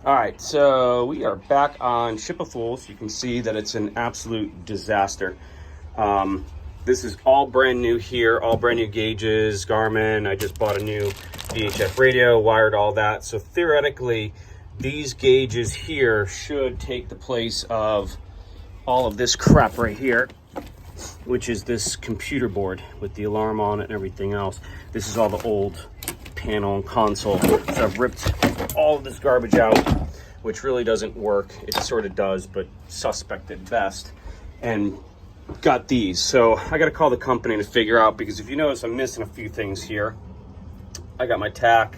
All right, so we are back on Ship of Fools. You can see that it's an absolute disaster. This is all brand new here, all brand new gauges, Garmin. I just bought a new VHF radio, wired all that. So theoretically, these gauges here should take the place of all of this crap right here, which is this computer board with the alarm on it and everything else. This is all the old panel and console. So I've ripped all of this garbage out, which really doesn't work. It sort of does, but suspect at best. And got these. So I got to call the company to figure out, because if you notice, I'm missing a few things here. I got my tack,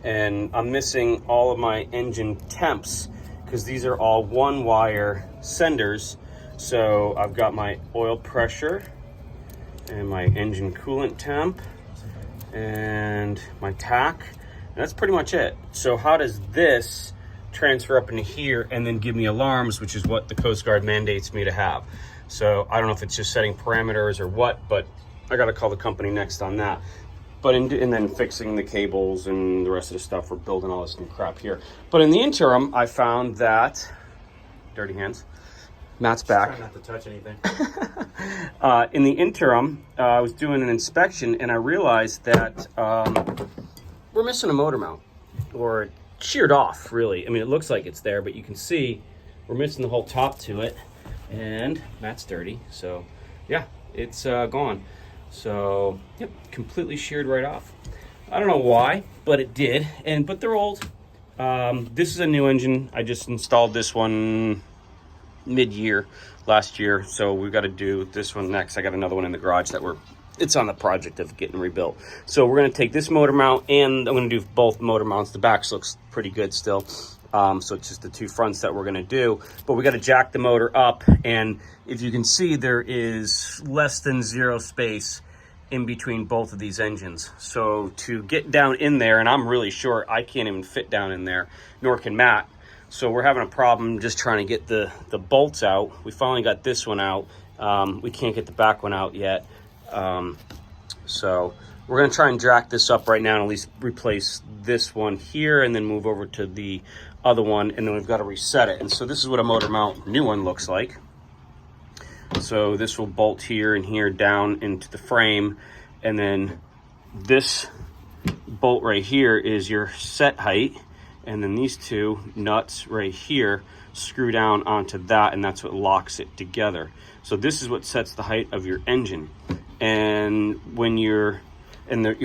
and I'm missing all of my engine temps, because these are all one wire senders. So I've got my oil pressure and my engine coolant temp and my tack, and that's pretty much it. So how does this transfer up into here and then give me alarms, which is what the Coast Guard mandates me to have? So I don't know if it's just setting parameters or what, but I got to call the company next on that. But and then fixing the cables and the rest of the stuff. We're building all this new crap here. But in the interim, I found that dirty hands. Matt's back. Try not to touch anything. In the interim, I was doing an inspection and I realized that we're missing a motor mount, or sheared off, really. I mean, it looks like it's there, but you can see we're missing the whole top to it. And Matt's dirty, so yeah, it's gone. So yep, completely sheared right off. I don't know why, but it did. But they're old. This is a new engine. I just installed this one mid-year last year, so we've got to do this one next. I got another one in the garage that it's on the project of getting rebuilt. So we're going to take this motor mount, and I'm going to do both motor mounts. The backs looks pretty good still. So it's just the two fronts that we're going to do, but we got to jack the motor up, and if you can see, there is less than zero space in between both of these engines. So to get down in there, and I'm really short, I can't even fit down in there, nor can Matt. So we're having a problem just trying to get the bolts out. We finally got this one out. We can't get the back one out yet. So we're going to try and jack this up right now and at least replace this one here, and then move over to the other one, and then we've got to reset it. And so this is what a motor mount new one looks like. So this will bolt here and here down into the frame, and then this bolt right here is your set height, and then these two nuts right here screw down onto that, and that's what locks it together. So this is what sets the height of your engine. And when you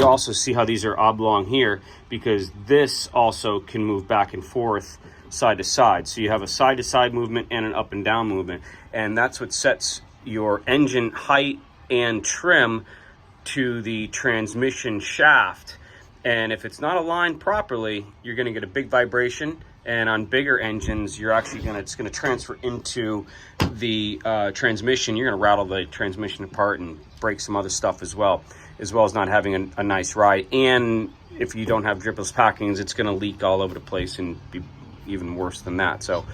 also see how these are oblong here, because this also can move back and forth side to side. So you have a side to side movement and an up and down movement, and that's what sets your engine height and trim to the transmission shaft. And if it's not aligned properly, you're going to get a big vibration, and on bigger engines, it's going to transfer into the transmission. You're going to rattle the transmission apart and break some other stuff as well as not having a nice ride. And if you don't have dripless packings, it's going to leak all over the place and be even worse than that. So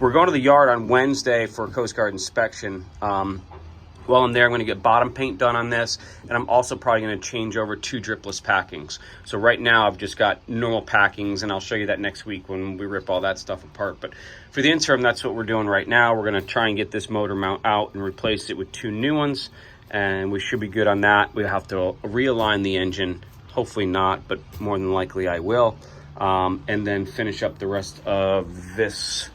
we're going to the yard on Wednesday for a Coast Guard inspection. While I'm there, I'm going to get bottom paint done on this, and I'm also probably going to change over 2 dripless packings. So right now I've just got normal packings, and I'll show you that next week when we rip all that stuff apart. But for the interim, that's what we're doing right now. We're going to try and get this motor mount out and replace it with 2 new ones, and we should be good on that. We'll have to realign the engine. Hopefully not, but more than likely I will. And then finish up the rest of this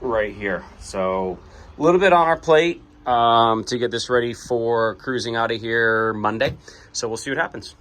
right here. So a little bit on our plate to get this ready for cruising out of here Monday. So we'll see what happens.